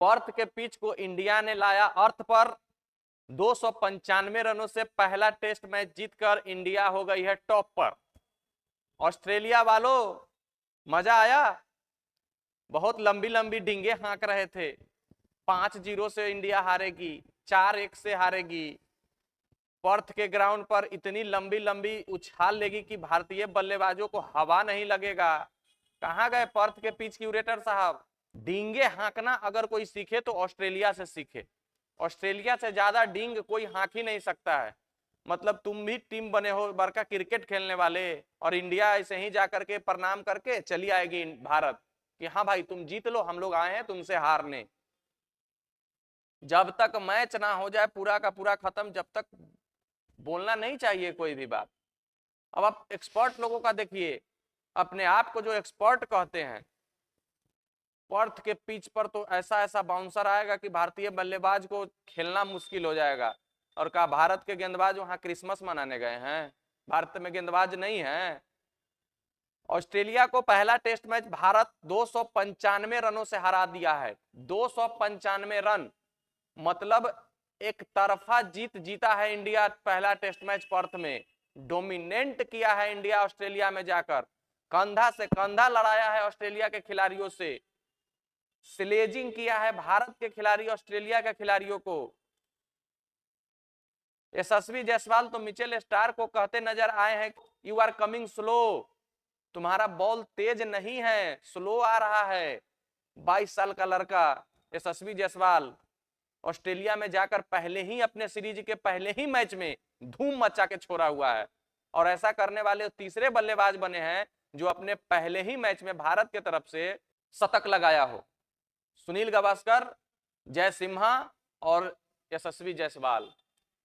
Perth के pitch को India ने लाया अर्थ पर। 295 रनों से पहला टेस्ट मैच जीतकर इंडिया हो गई है टॉप पर। ऑस्ट्रेलिया वालों मजा आया? बहुत लंबी लंबी डींगे हाँक रहे थे। 5-0 से इंडिया हारेगी, 4-1 से हारेगी, पर्थ के ग्राउंड पर इतनी लंबी लंबी उछाल लेगी कि भारतीय बल्लेबाजों को हवा नहीं लगेगा। कहां गए पर्थ के पिच क्यूरेटर साहब? डींगे हाँकना अगर कोई सीखे तो ऑस्ट्रेलिया से सीखे। ऑस्ट्रेलिया से ज्यादा डींग कोई हाँक ही नहीं सकता है। मतलब तुम भी टीम बने हो बड़का क्रिकेट खेलने वाले, और इंडिया ऐसे ही जाकर के प्रणाम करके चली आएगी भारत कि हाँ भाई तुम जीत लो, हम लोग आए हैं तुमसे हारने। जब तक मैच ना हो जाए पूरा का पूरा खत्म, जब तक बोलना नहीं चाहिए कोई भी बात। अब आप एक्सपर्ट लोगों का देखिए, अपने आप को जो एक्सपर्ट कहते हैं, पर्थ के पिच पर तो ऐसा ऐसा बाउंसर आएगा कि भारतीय बल्लेबाज को खेलना मुश्किल हो जाएगा। और कहा भारत के गेंदबाज वहां क्रिसमस मनाने गए हैं? भारत में गेंदबाज नहीं है। ऑस्ट्रेलिया को पहला टेस्ट मैच भारत 295 रनों से हरा दिया है। 295 रन, मतलब एक तरफा जीत जीता है इंडिया पहला टेस्ट मैच पर्थ में। डोमिनेंट किया है इंडिया ऑस्ट्रेलिया में जाकर, कंधा से कंधा लड़ाया है ऑस्ट्रेलिया के खिलाड़ियों से, स्लेजिंग किया है भारत के खिलाड़ी ऑस्ट्रेलिया के खिलाड़ियों को। यशस्वी जायसवाल तो मिचेल स्टार को कहते नजर आए हैं, यू आर कमिंग स्लो, तुम्हारा बॉल तेज नहीं है, स्लो आ रहा है। 22 साल का लड़का यशस्वी जायसवाल ऑस्ट्रेलिया में जाकर पहले ही अपने सीरीज के पहले ही मैच में धूम मचा के छोड़ा हुआ है। और ऐसा करने वाले तीसरे बल्लेबाज बने हैं जो अपने पहले ही मैच में भारत की तरफ से शतक लगाया हो। सुनील गावस्कर, जय सिम्हा और यशस्वी जायसवाल।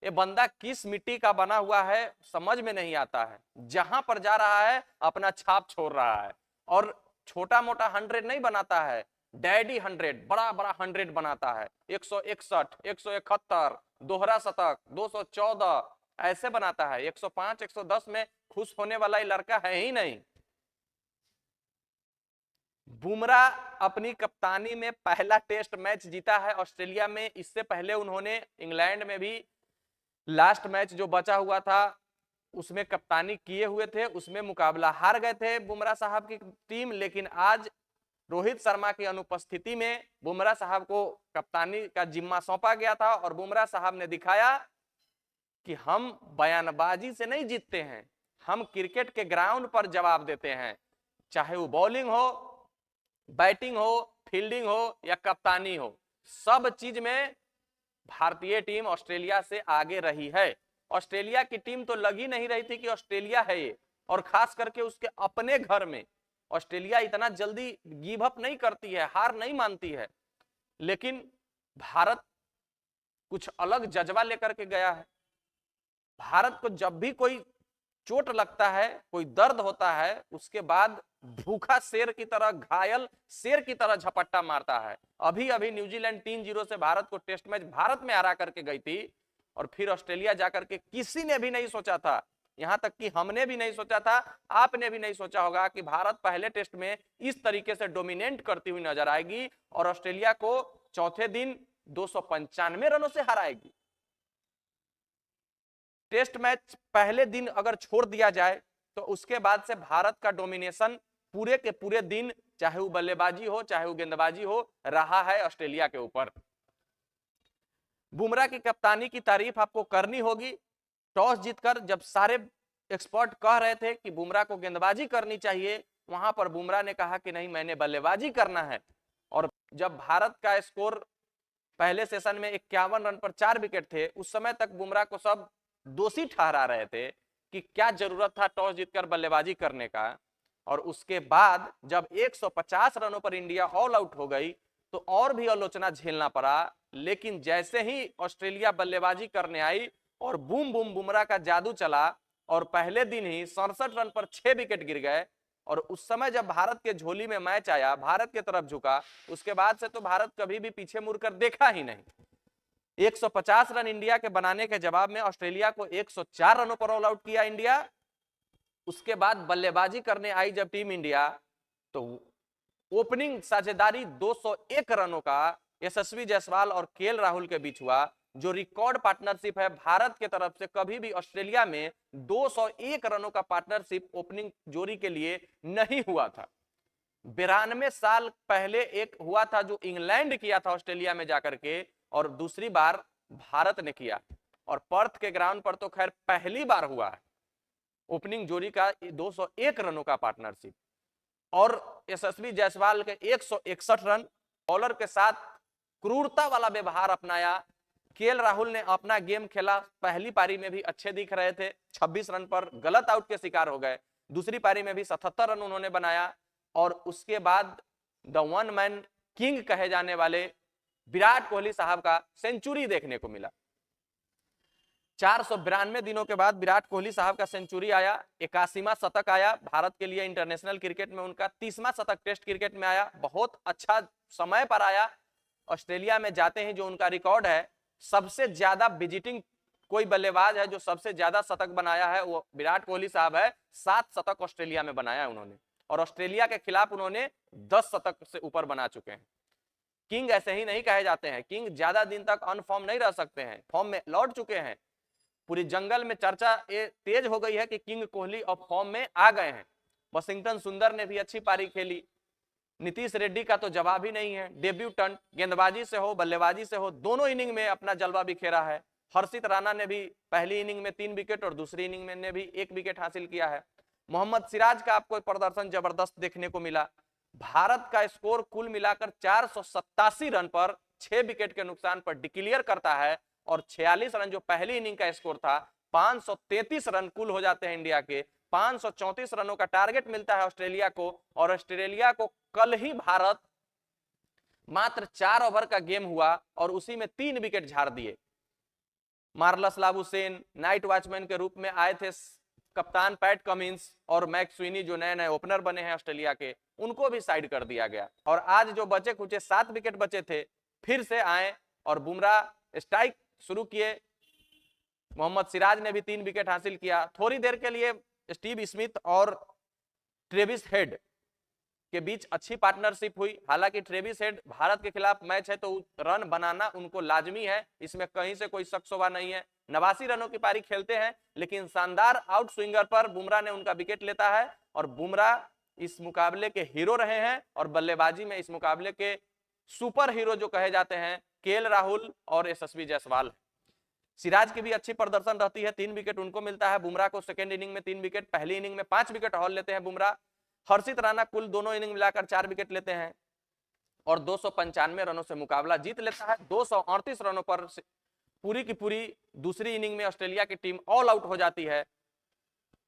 ये बंदा किस मिट्टी का बना हुआ है समझ में नहीं आता है। जहां पर जा रहा है अपना छाप छोड़ रहा है, और छोटा मोटा 100 नहीं बनाता है, डैडी 100, बड़ा बड़ा 100 बनाता है। 161, 171, दोहरा शतक, 214 ऐसे बनाता है। 105, 110 में खुश होने वाला ये लड़का है ही नहीं। बुमराह अपनी कप्तानी में पहला टेस्ट मैच जीता है ऑस्ट्रेलिया में। इससे पहले उन्होंने इंग्लैंड में भी लास्ट मैच जो बचा हुआ था उसमें कप्तानी किए हुए थे, उसमें मुकाबला हार गए थे बुमराह साहब की टीम। लेकिन आज रोहित शर्मा की अनुपस्थिति में बुमराह साहब को कप्तानी का जिम्मा सौंपा गया था, और बुमराह साहब ने दिखाया कि हम बयानबाजी से नहीं जीतते हैं, हम क्रिकेट के ग्राउंड पर जवाब देते हैं। चाहे वो बॉलिंग हो, बैटिंग हो, फील्डिंग हो या कप्तानी हो, सब चीज में भारतीय टीम ऑस्ट्रेलिया से आगे रही है। ऑस्ट्रेलिया की टीम तो लगी नहीं रही थी कि ऑस्ट्रेलिया है ये, और खास करके उसके अपने घर में ऑस्ट्रेलिया इतना जल्दी गिव अप नहीं करती है, हार नहीं मानती है। लेकिन भारत कुछ अलग जज्बा लेकर के गया है। भारत को जब भी कोई चोट लगता है, कोई दर्द होता है, उसके बाद भूखा शेर की तरह, घायल शेर की तरह झपट्टा मारता है। अभी अभी न्यूजीलैंड 3-0 से भारत को टेस्ट मैच भारत में हरा करके गई थी, और फिर ऑस्ट्रेलिया जाकर के किसी ने भी नहीं सोचा था, यहां तक कि हमने भी नहीं सोचा था, आपने भी नहीं सोचा होगा कि भारत पहले टेस्ट में इस तरीके से डोमिनेट करती हुई नजर आएगी और ऑस्ट्रेलिया को चौथे दिन 295 रनों से हराएगी। टेस्ट मैच पहले दिन अगर छोड़ दिया जाए तो उसके बाद से भारत का डोमिनेशन पूरे के पूरे दिन, चाहे वो बल्लेबाजी हो चाहे वो गेंदबाजी हो, रहा है ऑस्ट्रेलिया के ऊपर। बुमराह की कप्तानी की तारीफ आपको करनी होगी। टॉस जीतकर जब सारे एक्सपर्ट कह रहे थे कि बुमराह को गेंदबाजी करनी चाहिए, वहां पर बुमराह ने कहा कि नहीं, मैंने बल्लेबाजी करना है। और जब भारत का स्कोर पहले सेशन में 51 रन पर 4 विकेट थे, उस समय तक बुमराह को सब दोषी ठहरा रहे थे कि क्या जरूरत था टॉस जीतकर बल्लेबाजी करने का। और उसके बाद जब 150 रनों पर इंडिया ऑल आउट हो गई तो और भी आलोचना झेलना पड़ा। लेकिन जैसे ही ऑस्ट्रेलिया बल्लेबाजी करने आई और बूम बूम बुमराह का जादू चला, और पहले दिन ही 67 रन पर 6 विकेट गिर गए। और उस समय जब भारत के झोली में मैच आया, भारत की तरफ झुका, उसके बाद से तो भारत कभी भी पीछे मुड़कर देखा ही नहीं। 150 रन इंडिया के बनाने के जवाब में ऑस्ट्रेलिया को 104 रनों पर ऑल आउट किया इंडिया। उसके बाद बल्लेबाजी करने आई जब टीम इंडिया, तो ओपनिंग साझेदारी 201 रनों का यशस्वी जायसवाल और केएल राहुल के बीच हुआ, जो रिकॉर्ड पार्टनरशिप है। भारत के तरफ से कभी भी ऑस्ट्रेलिया में 201 रनों का पार्टनरशिप ओपनिंग जोड़ी के लिए नहीं हुआ था। 92 साल पहले एक हुआ था जो इंग्लैंड किया था ऑस्ट्रेलिया में जाकर के, और दूसरी बार भारत ने किया, और पर्थ के ग्राउंड पर तो खैर पहली बार हुआ है ओपनिंग जोड़ी का 201 रनों का पार्टनरशिप। और यशस्वी जायसवाल के 161 रन, बॉलर के साथ क्रूरता वाला व्यवहार अपनाया। केएल राहुल ने अपना गेम खेला, पहली पारी में भी अच्छे दिख रहे थे, 26 रन पर गलत आउट के शिकार हो गए। दूसरी पारी में भी 77 रन उन्होंने बनाया, और उसके बाद द वन मैन किंग कहे जाने वाले विराट कोहली साहब का सेंचुरी देखने को मिला। 492 दिनों के बाद विराट कोहली साहब का सेंचुरी आया, 81वां शतक आया भारत के लिए इंटरनेशनल क्रिकेट में, उनका 30वां शतक टेस्ट क्रिकेट में आया, बहुत अच्छा समय पर आया। ऑस्ट्रेलिया में जाते ही जो उनका रिकॉर्ड है, सबसे ज्यादा विजिटिंग कोई बल्लेबाज है जो सबसे ज्यादा शतक बनाया है, वो विराट कोहली साहब है। 7 शतक ऑस्ट्रेलिया में बनाया है उन्होंने, और ऑस्ट्रेलिया के खिलाफ उन्होंने 10 शतक से ऊपर बना चुके हैं। किंग ऐसे ही नहीं कहे जाते हैं, किंग ज्यादा दिन तक अनफॉर्म नहीं रह सकते हैं, फॉर्म में लौट चुके हैं। पूरी जंगल में चर्चा ये तेज हो गई है कि किंग कोहली अब फॉर्म में आ गए हैं। वाशिंगटन सुंदर ने भी अच्छी पारी खेली, नीतीश रेड्डी का तो जवाब ही नहीं है, डेब्यूटेंट, गेंदबाजी से हो बल्लेबाजी से हो दोनों इनिंग में अपना जलवा बिखेरा है। हर्षित राणा ने भी पहली इनिंग में 3 विकेट और दूसरी इनिंग में ने भी 1 विकेट हासिल किया है। मोहम्मद सिराज का आपको प्रदर्शन जबरदस्त देखने को मिला। भारत का स्कोर कुल मिलाकर 487 रन पर 6 विकेट के नुकसान पर डिक्लेयर करता है, और 46 रन जो पहली इनिंग का स्कोर था, 533 रन कुल हो जाते हैं इंडिया के। 534 रनों का टारगेट मिलता है ऑस्ट्रेलिया को, और ऑस्ट्रेलिया को कल ही भारत मात्र 4 ओवर का गेम हुआ और उसी में 3 विकेट झाड़ दिए। मार्लस लाबुशेन नाइट वॉचमैन के रूप में आए थे, कप्तान पैट कमिंस और मैक स्विनी जो नए नए ओपनर बने हैं ऑस्ट्रेलिया के, उनको भी साइड कर दिया गया। और आज जो बचे कुछ 7 विकेट बचे थे, फिर से आए और बुमराह स्ट्राइक शुरू किए। मोहम्मद सिराज ने भी 3 विकेट हासिल किया। थोड़ी देर के लिए स्टीव स्मिथ और ट्रेविस हेड के बीच अच्छी पार्टनरशिप हुई। हालांकि ट्रेविस हेड भारत के खिलाफ मैच है तो रन बनाना उनको लाजमी है, इसमें कहीं से कोई शक शुबा नहीं है। 89 रनों की पारी खेलते हैं, लेकिन शानदार आउट स्विंगर पर बुमराह ने उनका विकेट लेता है, और बुमराह इस मुकाबले के हीरो रहे हैं। और बल्लेबाजी में इस मुकाबले के सुपर हीरो जो कहे जाते हैं केएल राहुल और यशस्वी जायसवाल। सिराज की भी अच्छी प्रदर्शन रहती है, 3 विकेट उनको मिलता है। बुमराह को सेकेंड इनिंग में 3 विकेट, पहली इनिंग में 5 विकेट हॉल लेते हैं बुमराह। हर्षित राणा कुल दोनों इनिंग मिलाकर 4 विकेट लेते हैं और 295 रनों से मुकाबला जीत लेता है। 238 रनों पर पूरी की पूरी दूसरी इनिंग में ऑस्ट्रेलिया की टीम ऑल आउट हो जाती है।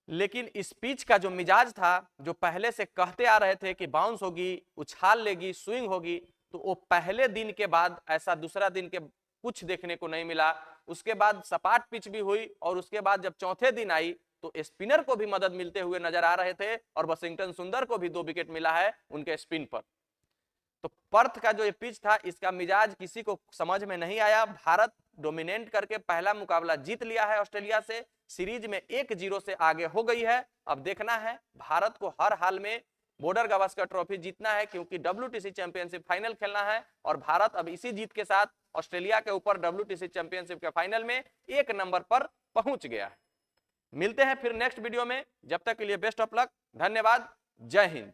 लेकिन इस पिच का जो मिजाज था, जो पहले से कहते आ रहे थे कि बाउंस होगी, उछाल लेगी, स्विंग होगी, तो वो पहले दिन के बाद ऐसा दूसरा दिन के कुछ देखने को नहीं मिला। उसके बाद सपाट पिच भी हुई, और उसके बाद जब चौथे दिन आई तो स्पिनर को भी मदद मिलते हुए नजर आ रहे थे, और वाशिंगटन सुंदर को भी 2 विकेट मिला है उनके स्पिन पर। तो पर्थ का जो ये पिच था, इसका मिजाज किसी को समझ में नहीं आया। भारत डोमिनेट करके पहला मुकाबला जीत लिया है ऑस्ट्रेलिया से, सीरीज में 1-0 से आगे हो गई है। अब देखना है भारत को हर हाल में बॉर्डर गावस्कर ट्रॉफी जीतना है, क्योंकि WTC चैंपियनशिप फाइनल खेलना है, और भारत अब इसी जीत के साथ ऑस्ट्रेलिया के ऊपर WTC चैंपियनशिप के फाइनल में 1 नंबर पर पहुंच गया है। मिलते हैं फिर नेक्स्ट वीडियो में, जब तक के लिए बेस्ट ऑफ लक, धन्यवाद, जय हिंद।